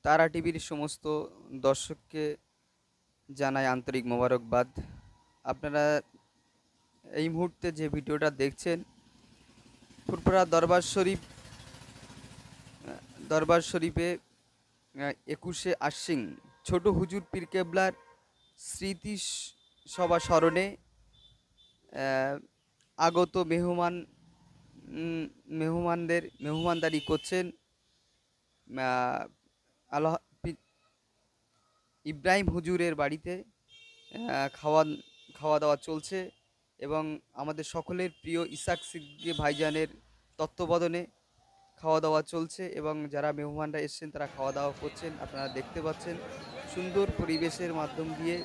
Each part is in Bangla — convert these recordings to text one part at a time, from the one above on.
তারা টিভির সমস্ত দর্শককে জানাই আন্তরিক মোবারকবাদ। আপনারা এই মুহূর্তে যে ভিডিওটা দেখছেন, ফুরফুরা দরবার শরীফে 21শে আশ্বিন ছোট হুজুর পীর কেবলার স্মৃতি সভা স্মরণে আগত মেহমানদের মেহমানদারি করছেন আল্লাহ ইব্রাহিম হুজুরের বাড়িতে। খাওয়া খাওয়া দাওয়া চলছে এবং আমাদের সকলের প্রিয় ইসাক সিদ্দিকী ভাইজানের তত্ত্বাবধানে খাওয়া দাওয়া চলছে এবং যারা মেহমানরা এসছেন তারা খাওয়া দাওয়া করছেন। আপনারা দেখতে পাচ্ছেন সুন্দর পরিবেশের মাধ্যম দিয়ে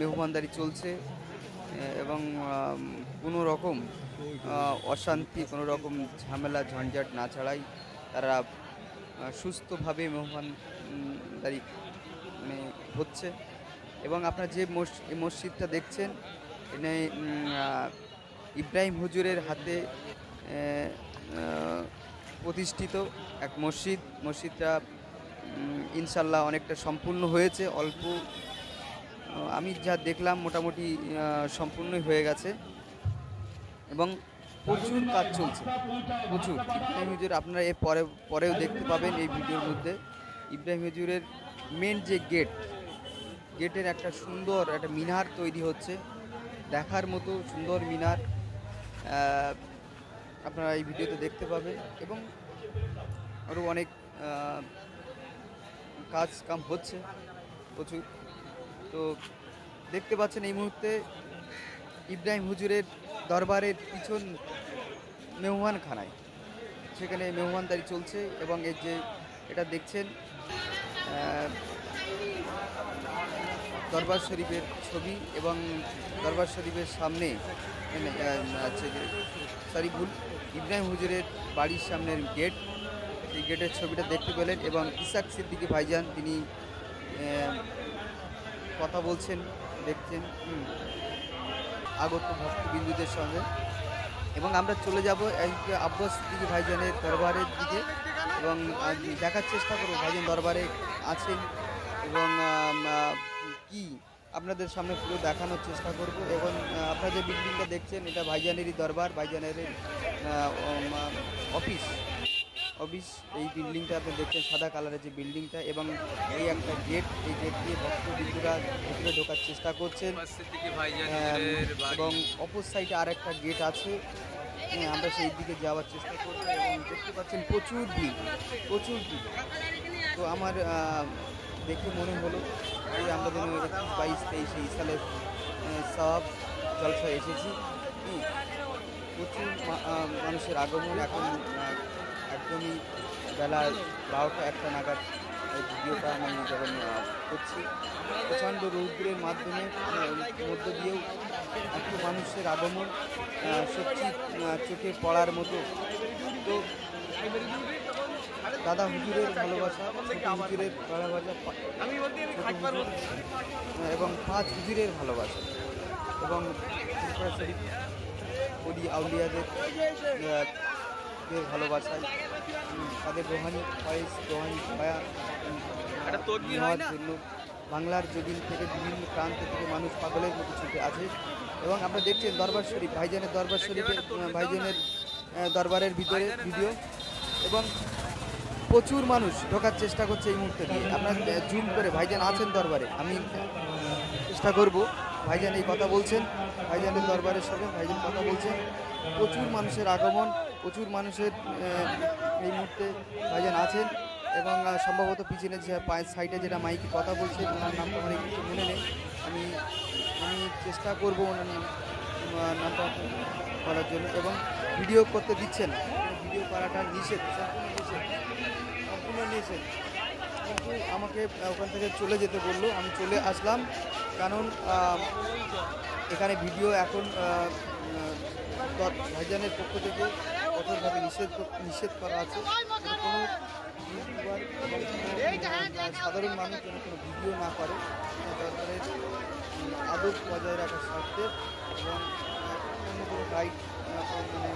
মেহমানদারি চলছে এবং কোনো রকম অশান্তি, কোনো রকম ঝামেলা ঝঞ্ঝাট না ছাড়াই তারা সুস্থভাবে মেহমানদারি মানে হচ্ছে। এবং আপনারা যে মসজিদটা দেখছেন, এখানে ইব্রাহিম হুজুরের হাতে প্রতিষ্ঠিত এক মসজিদটা ইনশাল্লাহ অনেকটা সম্পূর্ণ হয়েছে। অল্প আমি যা দেখলাম মোটামুটি সম্পূর্ণই হয়ে গেছে এবং প্রচুর কাজ চলছে, প্রচুর। ইব্রাহিম হুজুর আপনারা এর পরেও দেখতে পাবেন এই ভিডিওর মধ্যে। ইব্রাহিম হুজুরের মেন যে গেটের একটা সুন্দর একটা মিনার তৈরি হচ্ছে, দেখার মতো সুন্দর মিনার আপনারা এই ভিডিওতে দেখতে পাবেন এবং আরও অনেক কাম হচ্ছে প্রচুর। তো দেখতে পাচ্ছেন এই মুহূর্তে ইব্রাহিম হুজুরের দরবারের পিছন মেহমানখানায়, সেখানে মেহমানদারি চলছে এবং এই যে এটা দেখছেন দরবার শরীফের ছবি এবং দরবার শরীফের সামনে আছে যে ইব্রাহিম হুজুরের বাড়ির সামনের গেট, সেই গেটের ছবিটা দেখতে পেলেন এবং ইসাক সিদ্দিকী ভাইজান তিনি কথা বলছেন, দেখছেন আগত ভক্তবিন্দুদের সঙ্গে। এবং আমরা চলে যাব আব্বাস সিদ্দিকী ভাইজানের দরবারের দিকে এবং দেখার চেষ্টা করব ভাইজান দরবারে আছেন এবং কি আপনাদের সামনে পুরো দেখানোর চেষ্টা করব। এবং আপনারা যে বিল্ডিংটা দেখছেন এটা ভাইজানেরই দরবার, ভাইজানের অফিস। এই বিল্ডিংটা আপনি দেখছেন সাদা কালারের যে বিল্ডিংটা এবং এই একটা গেট, এই গেট দিয়ে ভক্তবিন্দুরা ভিতরে ঢোকার চেষ্টা করছেন এবং অপর সাইডে আর একটা গেট আছে, আমরা সেই দিকে যাওয়ার চেষ্টা করব এবং দেখতে পাচ্ছেন প্রচুর ভিড়। তো আমার দেখে মনে হলো যে আমরা যেন 22-23 সালের সব জলসা এসেছি। প্রচুর মানুষের আগমন। এখন একদমই বেলা 12টা-1টা নাগাদ ভিডিওটা আমি যখন করছি, প্রচণ্ড রৌদ্রের মধ্য দিয়েও এত মানুষের আগমন সত্যি চোখে পড়ার মতো। তো দাদা হুজুরের ভালোবাসা, হুজুরের ভালোবাসা এবং 5 হুজুরের ভালোবাসা এবং ওলি আউলিয়াদের ভালোবাসায় তাদের রোহানি ছায়া নেওয়ার জন্য বাংলার জমিন থেকে বিভিন্ন প্রান্ত থেকে মানুষ পাগলের মতো ছুটে আছে। এবং আপনারা দেখছেন দরবার শরীফ, ভাইজানের দরবার শরীফের ভাইজানের দরবারের ভিতরে ভিডিও এবং প্রচুর মানুষ ঢোকার চেষ্টা করছে এই মুহূর্তে দিয়ে। আপনার জুম করে ভাইজান আছেন দরবারে, আমি চেষ্টা করব। ভাইজান এই কথা বলছেন, ভাইজানের দরবারের সঙ্গে ভাইজান কথা বলছেন। প্রচুর মানুষের আগমন, প্রচুর মানুষের এই মুহূর্তে ভাইজান আছেন এবং সম্ভবত পিছনে যে সাইডে যেটা মাইকে কথা বলছে ওনার নামটা আমার কিছু মনে নেই। আমি চেষ্টা করবো ওনার নামটা করার জন্য। এবং ভিডিও করতে দিচ্ছেন, ভিডিও করাটা নিষেধ, সম্পূর্ণ নিষেধ। কিন্তু আমাকে ওখান থেকে চলে যেতে বললো, আমি চলে আসলাম। কারণ এখানে ভিডিও এখন ভাইজানের পক্ষ থেকে কঠোরভাবে নিষেধ করা আছে। কোনো ইউটিউবার এবং সাধারণ মানুষ যেন কোনো ভিডিও না করে, দরকারের আদব বজায় রাখার স্বার্থে এবং অন্য কোনো গাইড মানে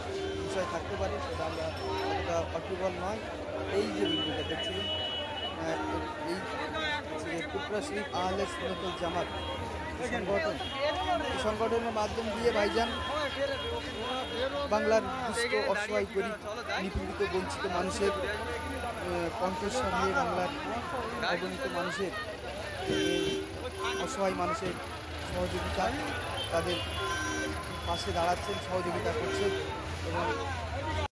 বিষয় থাকতে পারে, সেটা আমরা অতটা অসুবল নয়। এই যে ভিডিওটা দেখছিলেন ত্রিপুরা শরীফ আহলে সুন্নাতুল জামাত সংগঠনের মাধ্যম দিয়ে ভাইজান বাংলার দুস্থ অসহায় গরিব নিপীড়িত বঞ্চিত মানুষের কণ্ঠস্বর নিয়ে বাংলার অবনীত মানুষের অসহায় মানুষের সহযোগিতা তাদের পাশে দাঁড়াচ্ছেন, সহযোগিতা করছেন এবং